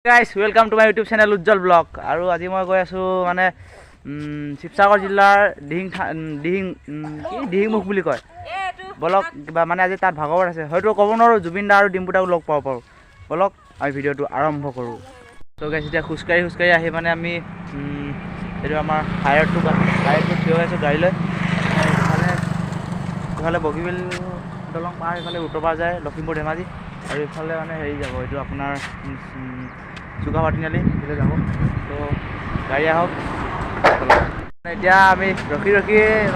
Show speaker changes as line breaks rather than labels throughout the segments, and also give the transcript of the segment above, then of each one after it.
Guys, welcome to my YouTube channel Ujjwal Vlog. আৰু আজি মই গৈ আছো মানে শিৱসাগৰ জিলাৰ দিহিংমুখ বুলি কয় বলক কিবা মানে আজি তাত ভাগৱত আছে হয়তো ক'ব নোৱাৰো জুবিন দা আৰু ডিম্পু দাক লগ পাব পাৰো বলক আমি ভিডিঅ'টো আৰম্ভ কৰো তো গাইস এতিয়া খুচকাৰি আহি মানে আমি এইটো আমাৰ ফায়াৰটো থিয় হৈ আছো গাড়ী লৈ ইফালে বগীবিল দলং পাৰ ইফালে উত্তৰপাৰ যায় লখিমপুৰ ধেমাজি আৰু ইফালে মানে হেৰি যাব এইটো আপোনাৰ চুকাফা তিনিআলি এইফালে যাব তো গাড়ী আহক এতিয়া আমি ৰখি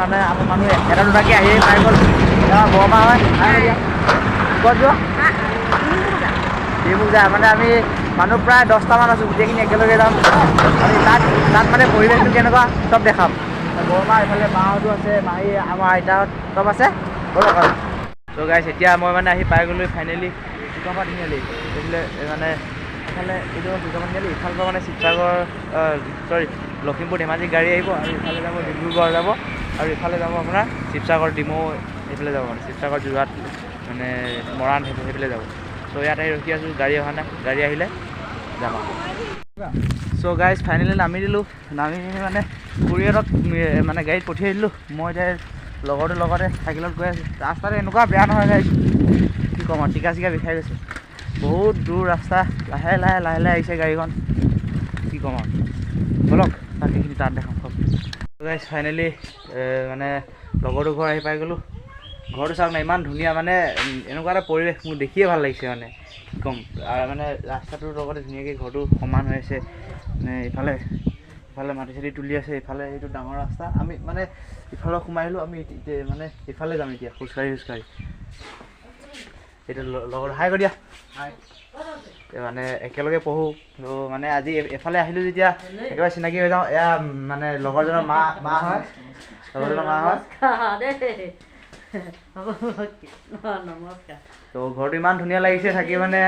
মানে আমাৰ মানুহ এটা দুটাকৈ আহি পাই গ'ল বৰমা হয় ক'ত যোৱা ডিমুখ যায় মানে আমি মানুহ প্ৰায় 10টামান আছোঁ গোটেইখিনি একেলগে যাম আমি তাত মানে পৰিৱেশটো কেনেকুৱা চব দেখাম বৰমা এইফালে মাহঁতো আছে মাহী আমাৰ আইতাহঁত চব আছে বলক আৰু তো গাইছ এতিয়া মই মানে আহি পাই গ'লোঁ ফাইনেলি চুকাফা তিনিআলি এইফালে মানে ইফালে এইটো চুকাফা তিনিআলি ইফালৰ পৰা মানে শিৱসাগৰ লখিমপুৰ ধেমাজি গাড়ী আহিব আৰু ইফালে যাব ডিব্ৰুগড় যাব আৰু ইফালে যাব আপোনাৰ শিৱসাগৰ ডিমৌ এইফালে যাব মানে শিৱসাগৰ যোৰহাট মানে মৰাণ সেইফালে যাব চ' ইয়াত আহি ৰখি আছোঁ গাড়ী অহা নাই গাড়ী আহিলে যাম চ' গাইজ ফাইনেলি নামি দিলোঁ নামি মানে কুৰিয়াৰত মানে গাড়ীত পঠিয়াই দিলোঁ মই এতিয়া লগৰটোৰ লগতে চাইকেলত গৈ আছোঁ ৰাস্তাটো এনেকুৱা বেয়া নহয় গাইজ কি ক'ম আৰু টিকা চিকা বিষাই গৈছে বহুত দূৰ ৰাস্তা লাহে আহিছে গাড়ীখন কি ক'ম আৰু বলক বাকীখিনি তাত দেখাম চব গাইজ ফাইনেলি মানে লগৰটো ঘৰ আহি পাই গ'লোঁ ঘৰটো চাওক না ইমান ধুনীয়া মানে এনেকুৱা এটা পৰিৱেশ মোৰ দেখিয়ে ভাল লাগিছে মানে কি ক'ম মানে ৰাস্তাটোৰ লগতে ধুনীয়াকৈ ঘৰটো সমান হৈ আছে মানে ইফালে মাটি চাটি তুলি আছে ইফালে এইটো ডাঙৰ ৰাস্তা আমি মানে ইফালে সোমাই আহিলোঁ আমি মানে ইফালে যাম এতিয়া খোজকাঢ়ি এইটো লগৰ হাই কৰি দিয়া মানে একেলগে পঢ়োঁ তো মানে আজি এফালে আহিলোঁ যেতিয়া একেবাৰে চিনাকি হৈ যাওঁ এয়া মানে লগৰজনৰ মা হয় তো ঘৰটো ইমান ধুনীয়া লাগিছে থাকি মানে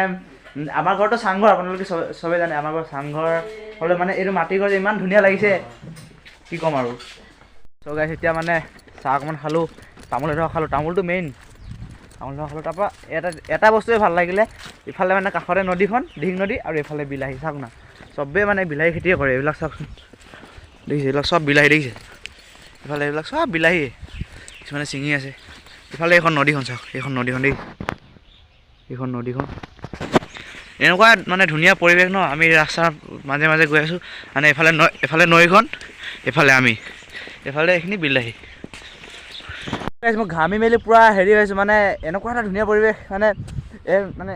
আমাৰ ঘৰটো চাংঘৰ আপোনালোকে চবেই জানে আমাৰ ঘৰ চাংঘৰ হ'লে মানে এইটো মাটি ঘৰ ইমান ধুনীয়া লাগিছে কি ক'ম আৰু চ' গাইছ এতিয়া মানে চাহ অকণমান খালোঁ তামোল এডোখৰ খালোঁ তামোলটো মেইন তামোল এডোখৰ খালোঁ তাৰপৰা এটা বস্তুৱে ভাল লাগিলে ইফালে মানে কাষতে নদীখন দিহিং নদী আৰু এইফালে বিলাহী চাওক না চবেই মানে বিলাহী খেতিয়ে কৰে এইবিলাক চাওকচোন দেখিছে এইবিলাক চব বিলাহী দেখিছে ইফালে এইবিলাক চব বিলাহী কিছুমানে ছিঙি আছে ইফালে এইখন নদীখন চাওক এইখন নদীখন দেই এইখন নদীখন এনেকুৱা মানে ধুনীয়া পৰিৱেশ ন আমি ৰাস্তাৰ মাজে গৈ আছোঁ মানে এফালে নৈখন এফালে আমি এফালে এইখিনি বিলাহী মই ঘামি মেলি পূৰা হেৰি হৈছোঁ মানে এনেকুৱা এটা ধুনীয়া পৰিৱেশ মানে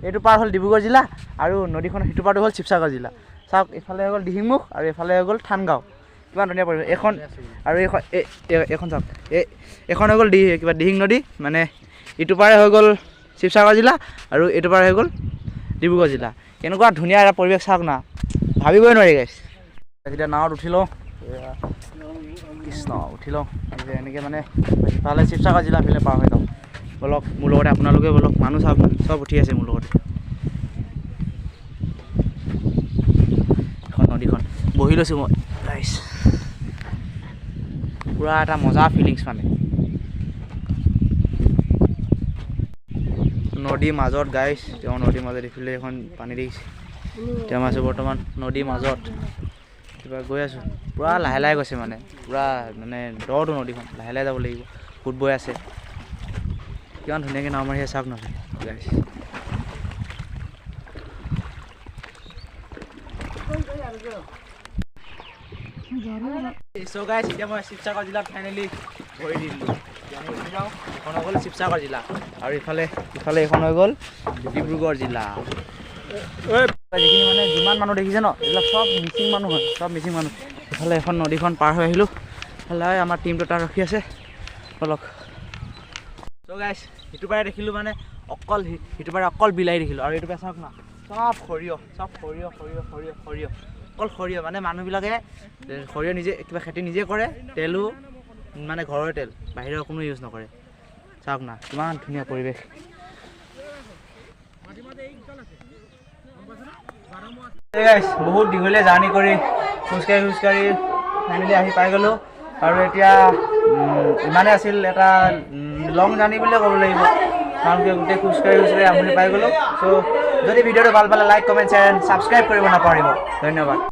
এইটো পাৰ হ'ল ডিব্ৰুগড় জিলা আৰু নদীখন সিটো পাৰটো হ'ল শিৱসাগৰ জিলা চাওক এইফালে হৈ গ'ল দিহিংমুখ আৰু এইফালে হৈ গ'ল থানগাঁও কিমান ধুনীয়া পৰিৱেশ এইখন আৰু এইখন চাওক এইখন হৈ গ'ল কিবা দিহিং নদী মানে ইটো পাৰে হৈ গ'ল শিৱসাগৰ জিলা আৰু এইটো পাৰে হৈ গ'ল ডিব্ৰুগড় জিলা কেনেকুৱা ধুনীয়া এটা পৰিৱেশ চাওক না ভাবিবই নোৱাৰি গাইছ এতিয়া নাৱত উঠি লওঁ কৃষ্ণ উঠি লওঁ এনেকৈ মানে ইফালে শিৱসাগৰ জিলা ফালে পাৰ হৈ যাওঁ বলক মোৰ লগতে আপোনালোকে বলক মানুহ চাওক চব উঠি আছে মোৰ লগতে এখন নদীখন বহি লৈছোঁ মই গাইছ পূৰা এটা মজা ফিলিংছ মানে নদীৰ মাজত গাইছ তেওঁ নদীৰ মাজত এইফালে এখন পানী দেখিছে তেওঁ আছোঁ বৰ্তমান নদীৰ মাজত কিবা গৈ আছোঁ পূৰা লাহে গৈছে মানে পূৰা মানে দটো নদীখন লাহে যাব লাগিব সোঁত বৈ আছে কিমান ধুনীয়াকৈ নাও মাৰি চাওক নহয় গাইছ চ' গাইছ এতিয়া মই শিৱসাগৰ জিলাত ফাইনেলি ভৰি দি দিলোঁ যাওঁ এখন হৈ গ'ল শিৱসাগৰ জিলা আৰু ইফালে এইখন হৈ গ'ল ডিব্ৰুগড় জিলা যিখিনি মানে যিমান মানুহ দেখিছে ন এইবিলাক চব মিচিং মানুহ হয় চব মিচিং মানুহ ইফালে এখন নদীখন পাৰ হৈ আহিলোঁ ইফালে আমাৰ টিমটো তাত ৰখি আছে বলক চ' গাইছ সিটো পাৰে দেখিলোঁ মানে সিটো পাৰে অকল বিলাহী দেখিলোঁ আৰু এইটো পাৰে চাওক না চব সৰিয়হ অকল সৰিয়হ মানে মানুহবিলাকে সৰিয়হ নিজে কিবা খেতি নিজে কৰে তেলো মানে ঘৰৰ তেল বাহিৰৰ কোনো ইউজ নকৰে চাওক না কিমান ধুনীয়া পৰিৱেশ বহুত দীঘলীয়া জাৰ্ণি কৰি খোজকাঢ়ি ফাইনেলি আহি পাই গ'লোঁ আৰু এতিয়া ইমানে আছিল এটা লং জাৰ্ণি বুলিয়ে ক'ব লাগিব কাৰণ কি গোটেই খোজকাঢ়ি আমনি পাই গ'লোঁ। চ' যদি ভিডিঅ'টো ভাল পালে like comment share and subscribe কৰিব নাপাহৰিব। ধন্যবাদ।